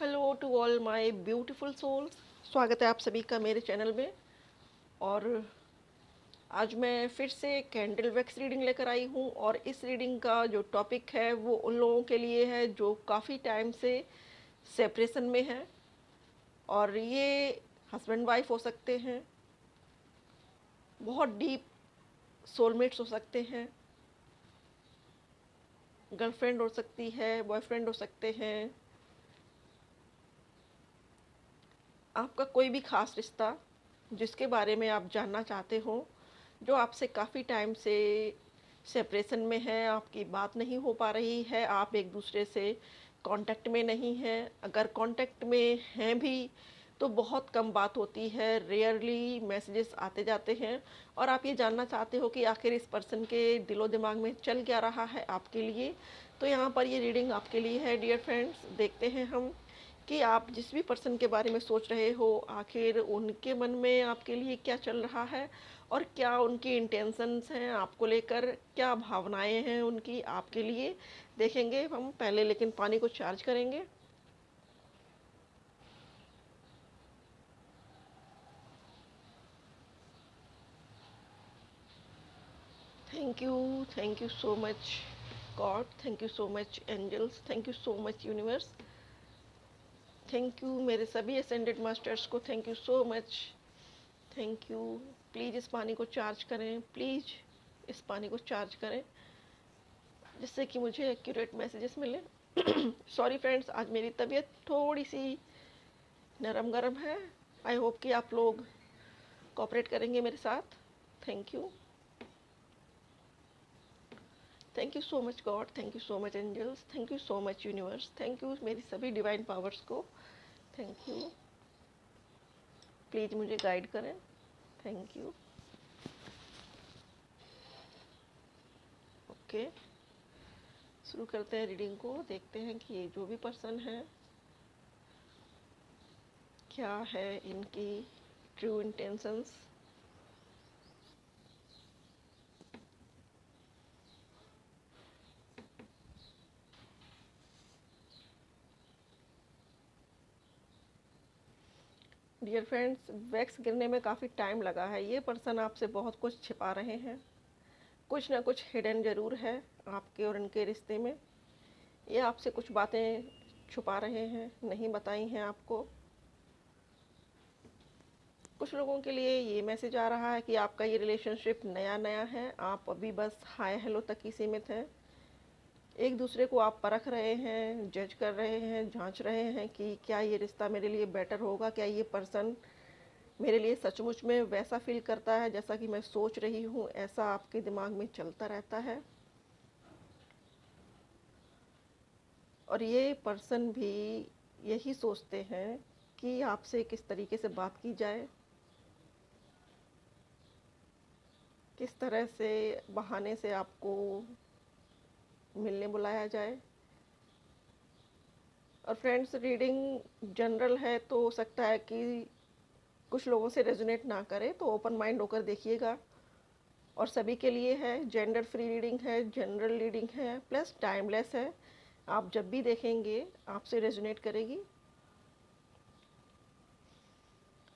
Hello to all my beautiful souls. स्वागत है आप सभी का मेरे चैनल में। और आज मैं फिर से कैंडल वैक्स रीडिंग लेकर आई हूँ और इस रीडिंग का जो टॉपिक है वो उन लोगों के लिए है जो काफ़ी टाइम से सेपरेशन में है। और ये हस्बैंड वाइफ हो सकते हैं, बहुत डीप सोलमेट्स हो सकते हैं, गर्लफ्रेंड हो सकती है, बॉयफ्रेंड हो सकते हैं, आपका कोई भी ख़ास रिश्ता जिसके बारे में आप जानना चाहते हो, जो आपसे काफ़ी टाइम से सेपरेशन में है, आपकी बात नहीं हो पा रही है, आप एक दूसरे से कांटेक्ट में नहीं हैं। अगर कांटेक्ट में हैं भी तो बहुत कम बात होती है, रेयरली मैसेजेस आते जाते हैं। और आप ये जानना चाहते हो कि आखिर इस पर्सन के दिलो दिमाग में चल क्या रहा है आपके लिए। तो यहाँ पर ये रीडिंग आपके लिए है डियर फ्रेंड्स। देखते हैं हम कि आप जिस भी पर्सन के बारे में सोच रहे हो, आखिर उनके मन में आपके लिए क्या चल रहा है और क्या उनकी इंटेंशंस हैं आपको लेकर, क्या भावनाएं हैं उनकी आपके लिए। देखेंगे हम पहले, लेकिन पानी को चार्ज करेंगे। Thank you so much God, thank you so much angels, thank you so much universe, thank you मेरे सभी असेंडेड मास्टर्स को, thank you so much, thank you. Please इस पानी को चार्ज करें, प्लीज़ इस पानी को चार्ज करें जिससे कि मुझे एक्यूरेट मैसेजेस मिले। सॉरी फ्रेंड्स, आज मेरी तबीयत थोड़ी सी नरम गरम है। आई होप कि आप लोग कोऑपरेट करेंगे मेरे साथ। Thank you, thank you so much God, thank you so much angels, thank you so much universe, thank you मेरी सभी डिवाइन पावर्स को, थैंक यू। प्लीज़ मुझे गाइड करें, थैंक यू। ओके, शुरू करते हैं रीडिंग को। देखते हैं कि ये जो भी पर्सन है क्या है इनकी true intentions. Dear friends, wax गिरने में काफ़ी टाइम लगा है। ये पर्सन आपसे बहुत कुछ छिपा रहे हैं, कुछ ना कुछ हिडन ज़रूर है आपके और इनके रिश्ते में। ये आपसे कुछ बातें छुपा रहे हैं, नहीं बताई हैं आपको। कुछ लोगों के लिए ये मैसेज आ रहा है कि आपका ये रिलेशनशिप नया नया है, आप अभी बस हाय हेलो तक ही सीमित हैं। एक दूसरे को आप परख रहे हैं, जज कर रहे हैं, जांच रहे हैं कि क्या ये रिश्ता मेरे लिए बेटर होगा, क्या ये पर्सन मेरे लिए सचमुच में वैसा फील करता है जैसा कि मैं सोच रही हूँ। ऐसा आपके दिमाग में चलता रहता है। और ये पर्सन भी यही सोचते हैं कि आपसे किस तरीके से बात की जाए, किस तरह से बहाने से आपको मिलने बुलाया जाए। और फ्रेंड्स, रीडिंग जनरल है तो हो सकता है कि कुछ लोगों से रेजोनेट ना करे, तो ओपन माइंड होकर देखिएगा। और सभी के लिए है, जेंडर फ्री रीडिंग है, जनरल रीडिंग है, प्लस टाइमलेस है। आप जब भी देखेंगे आपसे रेजोनेट करेगी।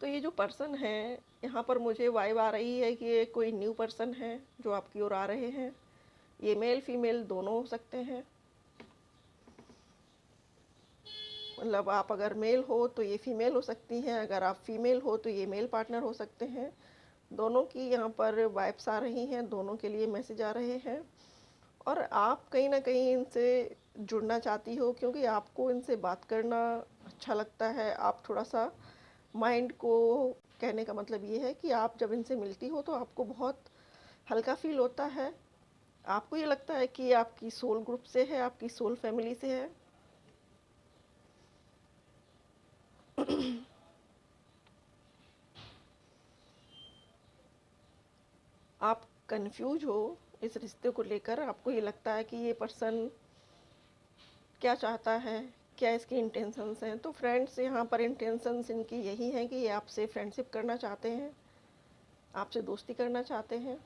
तो ये जो पर्सन है, यहाँ पर मुझे वाइब आ रही है कि ये कोई न्यू पर्सन है जो आपकी ओर आ रहे हैं। ये मेल फीमेल दोनों हो सकते हैं। मतलब आप अगर मेल हो तो ये फीमेल हो सकती हैं, अगर आप फीमेल हो तो ये मेल पार्टनर हो सकते हैं। दोनों की यहाँ पर वाइब्स आ रही हैं, दोनों के लिए मैसेज आ रहे हैं। और आप कहीं ना कहीं इनसे जुड़ना चाहती हो, क्योंकि आपको इनसे बात करना अच्छा लगता है। आप थोड़ा सा माइंड को, कहने का मतलब ये है कि आप जब इनसे मिलती हो तो आपको बहुत हल्का फील होता है। आपको ये लगता है कि ये आपकी सोल ग्रुप से है, आपकी सोल फैमिली से है। आप कंफ्यूज हो इस रिश्ते को लेकर। आपको ये लगता है कि ये पर्सन क्या चाहता है, क्या इसकी इंटेंशंस हैं। तो फ्रेंड्स, यहाँ पर इंटेंशंस इनकी यही हैं कि ये आपसे फ्रेंडशिप करना चाहते हैं, आपसे दोस्ती करना चाहते हैं।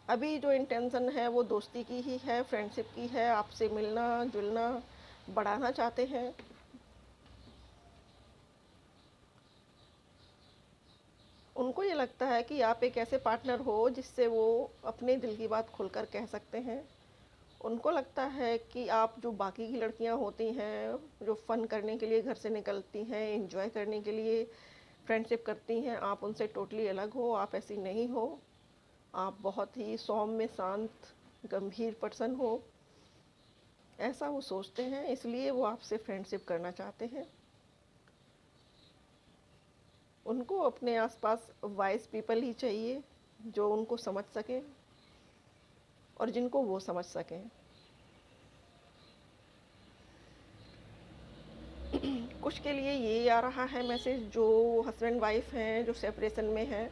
अभी जो इंटेंशन है वो दोस्ती की ही है, फ्रेंडशिप की है। आपसे मिलना जुलना बढ़ाना चाहते हैं। उनको ये लगता है कि आप एक ऐसे पार्टनर हो जिससे वो अपने दिल की बात खुलकर कह सकते हैं। उनको लगता है कि आप जो बाकी की लड़कियां होती हैं, जो फ़न करने के लिए घर से निकलती हैं, एंजॉय करने के लिए फ्रेंडशिप करती हैं, आप उनसे टोटली अलग हो, आप ऐसी नहीं हो। आप बहुत ही सौम्य, शांत, गंभीर पर्सन हो, ऐसा वो सोचते हैं, इसलिए वो आपसे फ्रेंडशिप करना चाहते हैं। उनको अपने आसपास वाइज पीपल ही चाहिए, जो उनको समझ सकें और जिनको वो समझ सकें। कुछ के लिए ये आ रहा है मैसेज, जो हस्बैंड वाइफ हैं, जो सेपरेशन में हैं,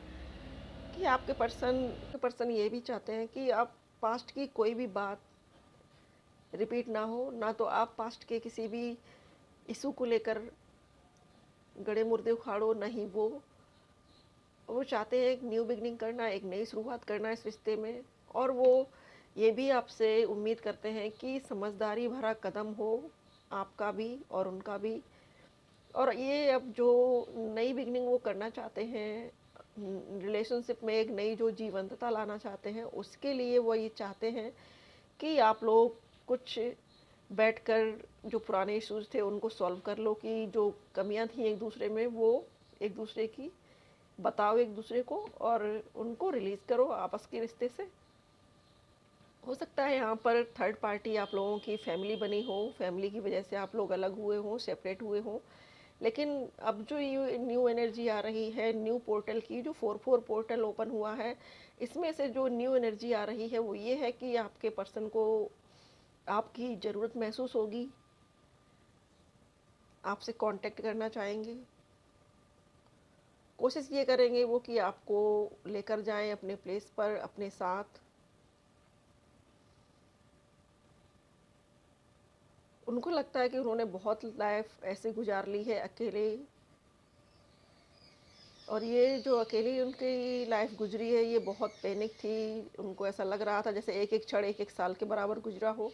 कि आपके पर्सन ये भी चाहते हैं कि आप पास्ट की कोई भी बात रिपीट ना हो, ना तो आप पास्ट के किसी भी इशू को लेकर गड़े मुर्दे उखाड़ो, ना ही वो चाहते हैं एक न्यू बिगनिंग करना, एक नई शुरुआत करना इस रिश्ते में। और वो ये भी आपसे उम्मीद करते हैं कि समझदारी भरा कदम हो, आपका भी और उनका भी। और ये अब जो नई बिगनिंग वो करना चाहते हैं, रिलेशनशिप में एक नई जो जीवंतता लाना चाहते हैं, उसके लिए वो ये चाहते हैं कि आप लोग कुछ बैठकर जो पुराने इश्यूज थे उनको सॉल्व कर लो, कि जो कमियां थी एक दूसरे में वो एक दूसरे की बताओ एक दूसरे को, और उनको रिलीज़ करो आपस के रिश्ते से। हो सकता है यहाँ पर थर्ड पार्टी आप लोगों की फैमिली बनी हो, फैमिली की वजह से आप लोग अलग हुए हों, सेपरेट हुए हों। लेकिन अब जो ये न्यू एनर्जी आ रही है, न्यू पोर्टल की, जो 4-4 पोर्टल ओपन हुआ है, इसमें से जो न्यू एनर्जी आ रही है वो ये है कि आपके पर्सन को आपकी ज़रूरत महसूस होगी, आपसे कांटेक्ट करना चाहेंगे। कोशिश ये करेंगे वो कि आपको लेकर जाएं अपने प्लेस पर अपने साथ। उनको लगता है कि उन्होंने बहुत लाइफ ऐसे गुजार ली है अकेले, और ये जो अकेली उनकी लाइफ गुजरी है ये बहुत पैनिक थी। उनको ऐसा लग रहा था जैसे एक एक क्षण एक एक साल के बराबर गुजरा हो।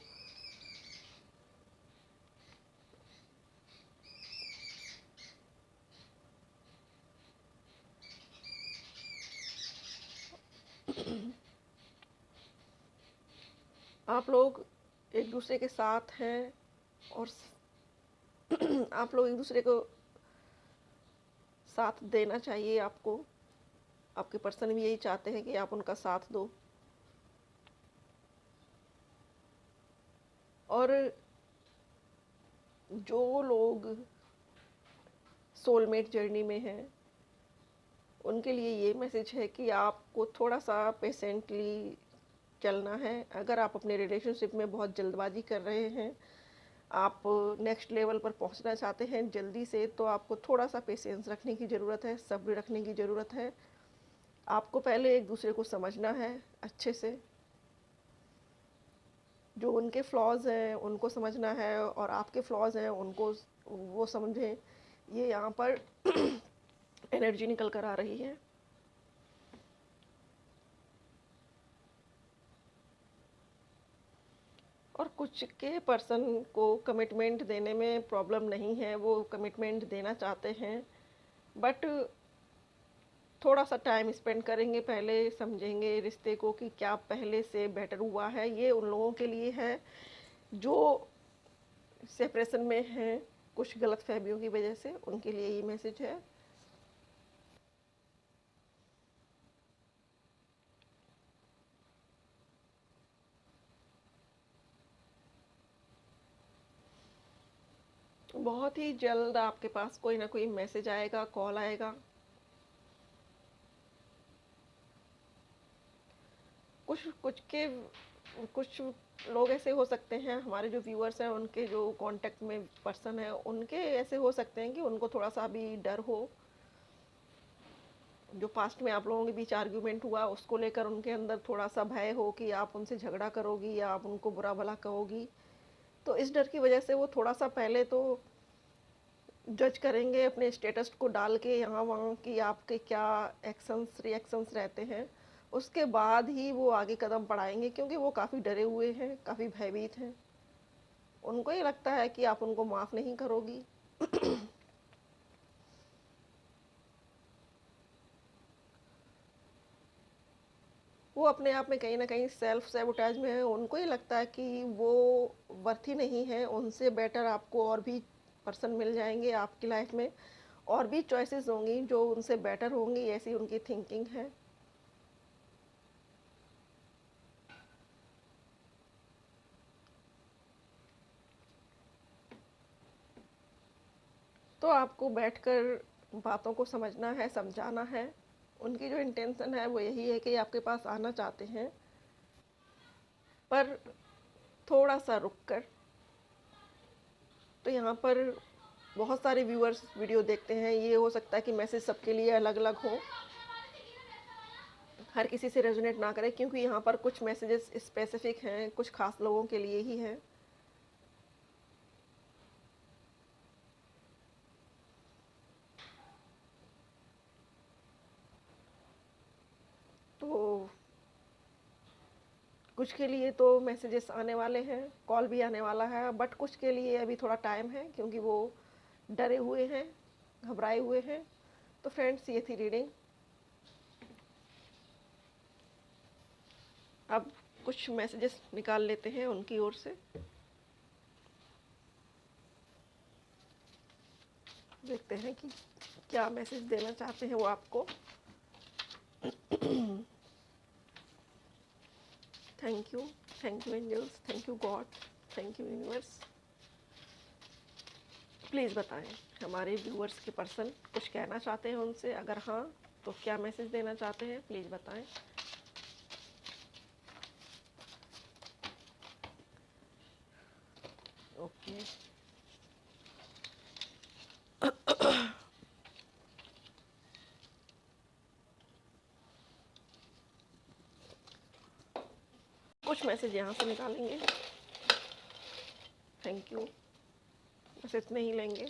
आप लोग एक दूसरे के साथ हैं, और आप लोग एक दूसरे को साथ देना चाहिए आपको। आपके पर्सन भी यही चाहते हैं कि आप उनका साथ दो। और जो लोग सोलमेट जर्नी में हैं, उनके लिए ये मैसेज है कि आपको थोड़ा सा पेशेंटली चलना है। अगर आप अपने रिलेशनशिप में बहुत जल्दबाजी कर रहे हैं, आप नेक्स्ट लेवल पर पहुंचना चाहते हैं जल्दी से, तो आपको थोड़ा सा पेशेंस रखने की ज़रूरत है, सब्र रखने की ज़रूरत है। आपको पहले एक दूसरे को समझना है अच्छे से, जो उनके फ्लॉज हैं उनको समझना है, और आपके फ्लॉज हैं उनको वो समझें। ये यहाँ पर एनर्जी निकल कर आ रही है। और कुछ के पर्सन को कमिटमेंट देने में प्रॉब्लम नहीं है, वो कमिटमेंट देना चाहते हैं, बट थोड़ा सा टाइम स्पेंड करेंगे, पहले समझेंगे रिश्ते को कि क्या पहले से बेटर हुआ है। ये उन लोगों के लिए है जो सेपरेशन में हैं कुछ गलत फहमियों की वजह से, उनके लिए ये मैसेज है। बहुत ही जल्द आपके पास कोई ना कोई मैसेज आएगा, कॉल आएगा। कुछ कुछ के कुछ लोग ऐसे हो सकते हैं, हमारे जो व्यूअर्स हैं उनके जो कांटेक्ट में पर्सन है, उनके ऐसे हो सकते हैं कि उनको थोड़ा सा भी डर हो। जो पास्ट में आप लोगों के बीच आर्ग्यूमेंट हुआ उसको लेकर उनके अंदर थोड़ा सा भय हो कि आप उनसे झगड़ा करोगी या आप उनको बुरा भला कहोगी। तो इस डर की वजह से वो थोड़ा सा पहले तो जज करेंगे अपने स्टेटस को डाल के यहाँ वहाँ कि आपके क्या एक्शंस रिएक्शंस रहते हैं। उसके बाद ही वो आगे कदम बढ़ाएंगे, क्योंकि वो काफ़ी डरे हुए हैं, काफ़ी भयभीत हैं। उनको ये लगता है कि आप उनको माफ़ नहीं करोगी। वो अपने आप में कहीं न कहीं सेल्फ सैबोटाज में है, उनको ये लगता है कि वो वर्थ ही नहीं है, उनसे बेटर आपको और भी पर्सन मिल जाएँगे आपकी लाइफ़ में, और भी चॉइसेस होंगी जो उनसे बेटर होंगी, ऐसी उनकी थिंकिंग है। तो आपको बैठकर बातों को समझना है, समझाना है। उनकी जो इंटेंशन है वो यही है कि आपके पास आना चाहते हैं, पर थोड़ा-सा रुक कर। तो यहाँ पर बहुत सारे व्यूअर्स वीडियो देखते हैं, ये हो सकता है कि मैसेज सबके लिए अलग-अलग हो, हर किसी से रेजोनेट ना करे, क्योंकि यहाँ पर कुछ मैसेजेस स्पेसिफिक हैं, कुछ खास लोगों के लिए ही हैं। तो कुछ के लिए तो मैसेजेस आने वाले हैं, कॉल भी आने वाला है, बट कुछ के लिए अभी थोड़ा टाइम है, क्योंकि वो डरे हुए हैं, घबराए हुए हैं। तो फ्रेंड्स, ये थी रीडिंग। अब कुछ मैसेजेस निकाल लेते हैं उनकी ओर से, देखते हैं कि क्या मैसेज देना चाहते हैं वो आपको। Thank you angels, thank you God, thank you universe. Please बताएं, हमारे व्यूअर्स के पर्सन कुछ कहना चाहते हैं उनसे, अगर हाँ तो क्या मैसेज देना चाहते हैं, प्लीज़ बताएं। ओके, कुछ मैसेज यहाँ से निकालेंगे। थैंक यू, बस इतने ही लेंगे।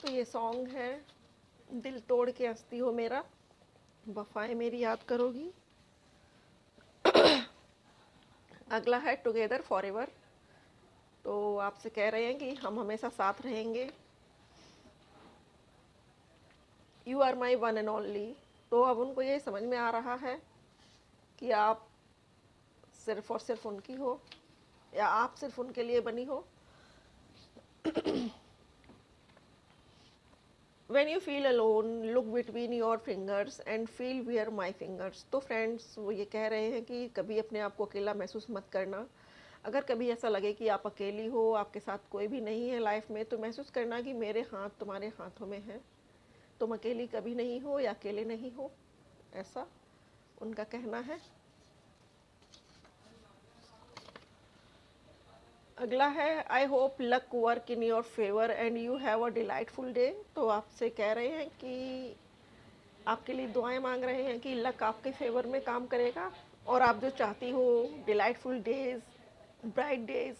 तो ये सॉन्ग है, दिल तोड़ के हंसती हो मेरा, वफाएं मेरी याद करोगी। अगला है टुगेदर फॉर एवर। तो आपसे कह रहे हैं कि हम हमेशा साथ रहेंगे। You are my one and only. तो अब उनको ये समझ में आ रहा है कि आप सिर्फ और सिर्फ उनकी हो, या आप सिर्फ उनके लिए बनी हो। When you feel alone, look between your fingers and feel where my fingers। तो फ्रेंड्स, वो ये कह रहे हैं कि कभी अपने आप को अकेला महसूस मत करना। अगर कभी ऐसा लगे कि आप अकेली हो, आपके साथ कोई भी नहीं है लाइफ में, तो महसूस करना कि मेरे हाथ तुम्हारे हाथों में हैं, तुम अकेली कभी नहीं हो या अकेले नहीं हो, ऐसा उनका कहना है। अगला है, I hope luck work in your favour and you have a delightful day. तो आपसे कह रहे हैं कि आपके लिए दुआएं मांग रहे हैं कि लक आपके फेवर में काम करेगा, और आप जो चाहती हो, डिलाइटफुल डेज, ब्राइट डेज,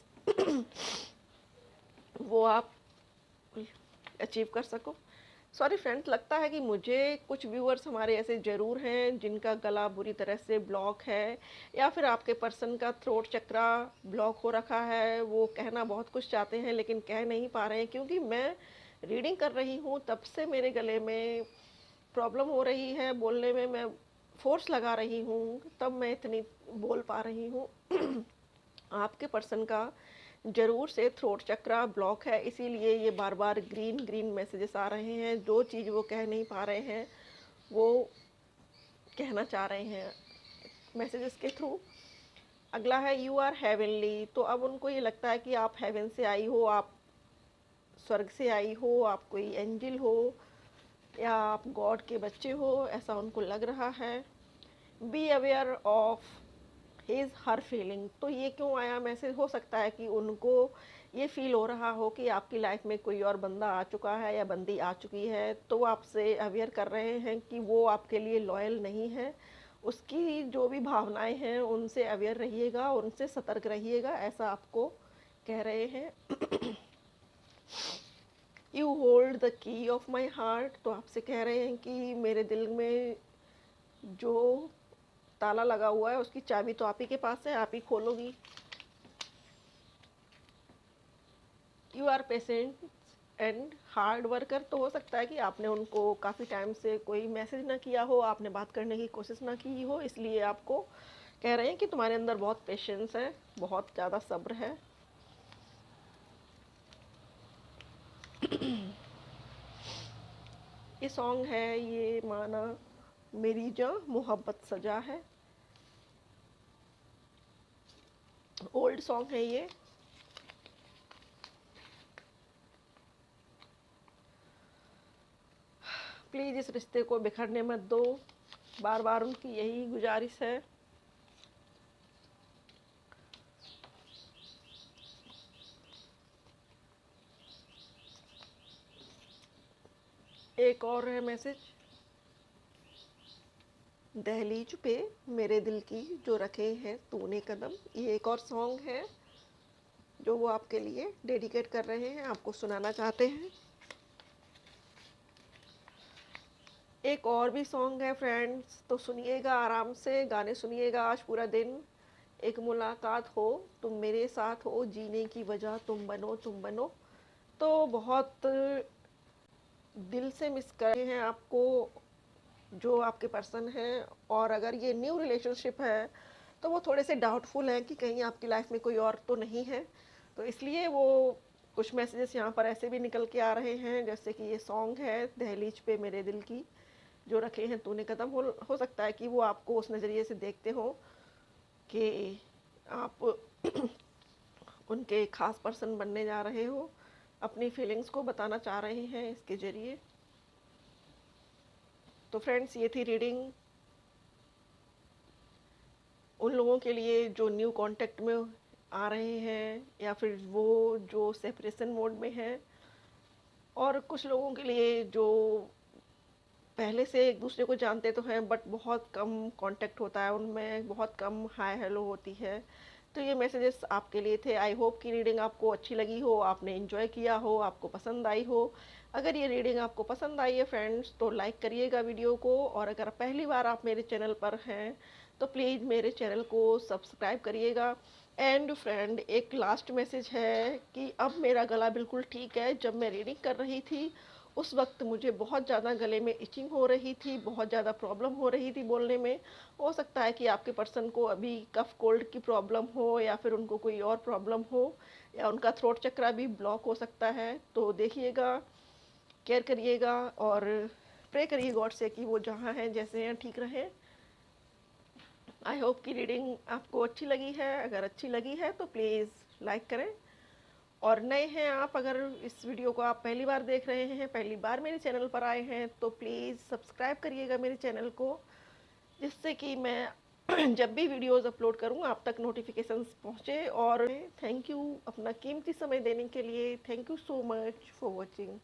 वो आप अचीव कर सको। सॉरी फ्रेंड्स, लगता है कि मुझे कुछ व्यूअर्स हमारे ऐसे ज़रूर हैं जिनका गला बुरी तरह से ब्लॉक है, या फिर आपके पर्सन का थ्रोट चक्रा ब्लॉक हो रखा है। वो कहना बहुत कुछ चाहते हैं लेकिन कह नहीं पा रहे हैं, क्योंकि मैं रीडिंग कर रही हूँ तब से मेरे गले में प्रॉब्लम हो रही है, बोलने में मैं फोर्स लगा रही हूँ, तब मैं इतनी बोल पा रही हूँ। आपके पर्सन का ज़रूर से थ्रोट चक्रा ब्लॉक है, इसीलिए ये बार बार ग्रीन ग्रीन मैसेजेस आ रहे हैं। जो चीज़ वो कह नहीं पा रहे हैं वो कहना चाह रहे हैं मैसेजेस के थ्रू। अगला है, यू आर हेवनली। तो अब उनको ये लगता है कि आप हेवन से आई हो, आप स्वर्ग से आई हो, आप कोई एंजल हो, या आप गॉड के बच्चे हो, ऐसा उनको लग रहा है। Be aware of his her feeling. तो ये क्यों आया मैसेज, हो सकता है कि उनको ये फील हो रहा हो कि आपकी लाइफ में कोई और बंदा आ चुका है या बंदी आ चुकी है, तो वो आपसे अवेयर कर रहे हैं कि वो आपके लिए लॉयल नहीं है। उसकी जो भी भावनाएं हैं उनसे अवेयर रहिएगा, उनसे सतर्क रहिएगा, ऐसा आपको कह रहे हैं। You hold the key of my heart. तो आपसे कह रहे हैं कि मेरे दिल में जो ताला लगा हुआ है उसकी चाबी तो आप ही के पास है, आप ही खोलोगी। You are patient and hard worker. तो हो सकता है कि आपने उनको काफ़ी टाइम से कोई मैसेज ना किया हो, आपने बात करने की कोशिश ना की हो, इसलिए आपको कह रहे हैं कि तुम्हारे अंदर बहुत पेशेंस है, बहुत ज़्यादा सब्र है। ये सॉन्ग है, ये माना मेरी जाँ मोहब्बत सजा है, ओल्ड सॉन्ग है ये। प्लीज़ इस रिश्ते को बिखरने मत दो, बार बार उनकी यही गुजारिश है। एक और है मैसेज, दहलीज पे मेरे दिल की जो रखे हैं तूने कदम। ये एक और सॉन्ग है जो वो आपके लिए डेडिकेट कर रहे हैं, आपको सुनाना चाहते हैं। एक और भी सॉन्ग है फ्रेंड्स, तो सुनिएगा आराम से, गाने सुनिएगा आज पूरा दिन। एक मुलाकात हो, तुम मेरे साथ हो, जीने की वजह तुम बनो, तुम बनो। तो बहुत दिल से मिस कर रहे हैं आपको जो आपके पर्सन हैं, और अगर ये न्यू रिलेशनशिप है तो वो थोड़े से डाउटफुल हैं कि कहीं आपकी लाइफ में कोई और तो नहीं है। तो इसलिए वो कुछ मैसेजेस यहाँ पर ऐसे भी निकल के आ रहे हैं, जैसे कि ये सॉन्ग है दहलीज पे मेरे दिल की जो रखे हैं तूने कदम। हो सकता है कि वो आपको उस नज़रिए से देखते हो कि आप उनके खास पर्सन बनने जा रहे हो, अपनी फीलिंग्स को बताना चाह रहे हैं इसके ज़रिए। तो फ्रेंड्स, ये थी रीडिंग उन लोगों के लिए जो न्यू कांटेक्ट में आ रहे हैं, या फिर वो जो सेपरेशन मोड में हैं, और कुछ लोगों के लिए जो पहले से एक दूसरे को जानते तो हैं बट बहुत कम कांटेक्ट होता है उनमें, बहुत कम हाय हेलो होती है। तो ये मैसेजेस आपके लिए थे। आई होप कि रीडिंग आपको अच्छी लगी हो, आपने इन्जॉय किया हो, आपको पसंद आई हो। अगर ये रीडिंग आपको पसंद आई है फ्रेंड्स, तो लाइक करिएगा वीडियो को, और अगर पहली बार आप मेरे चैनल पर हैं तो प्लीज़ मेरे चैनल को सब्सक्राइब करिएगा। एंड फ्रेंड, एक लास्ट मैसेज है कि अब मेरा गला बिल्कुल ठीक है। जब मैं रीडिंग कर रही थी उस वक्त मुझे बहुत ज़्यादा गले में इचिंग हो रही थी, बहुत ज़्यादा प्रॉब्लम हो रही थी बोलने में। हो सकता है कि आपके पर्सन को अभी कफ कोल्ड की प्रॉब्लम हो, या फिर उनको कोई और प्रॉब्लम हो, या उनका थ्रोट चक्रा भी ब्लॉक हो सकता है। तो देखिएगा, केयर करिएगा, और प्रे करिए गॉड से कि वो जहाँ हैं जैसे हैं ठीक रहें। आई होप कि रीडिंग आपको अच्छी लगी है। अगर अच्छी लगी है तो प्लीज़ लाइक करें, और नए हैं आप, अगर इस वीडियो को आप पहली बार देख रहे हैं, पहली बार मेरे चैनल पर आए हैं, तो प्लीज़ सब्सक्राइब करिएगा मेरे चैनल को, जिससे कि मैं जब भी वीडियोस अपलोड करूं आप तक नोटिफिकेशंस पहुंचे। और थैंक यू अपना कीमती समय देने के लिए। Thank you so much for watching.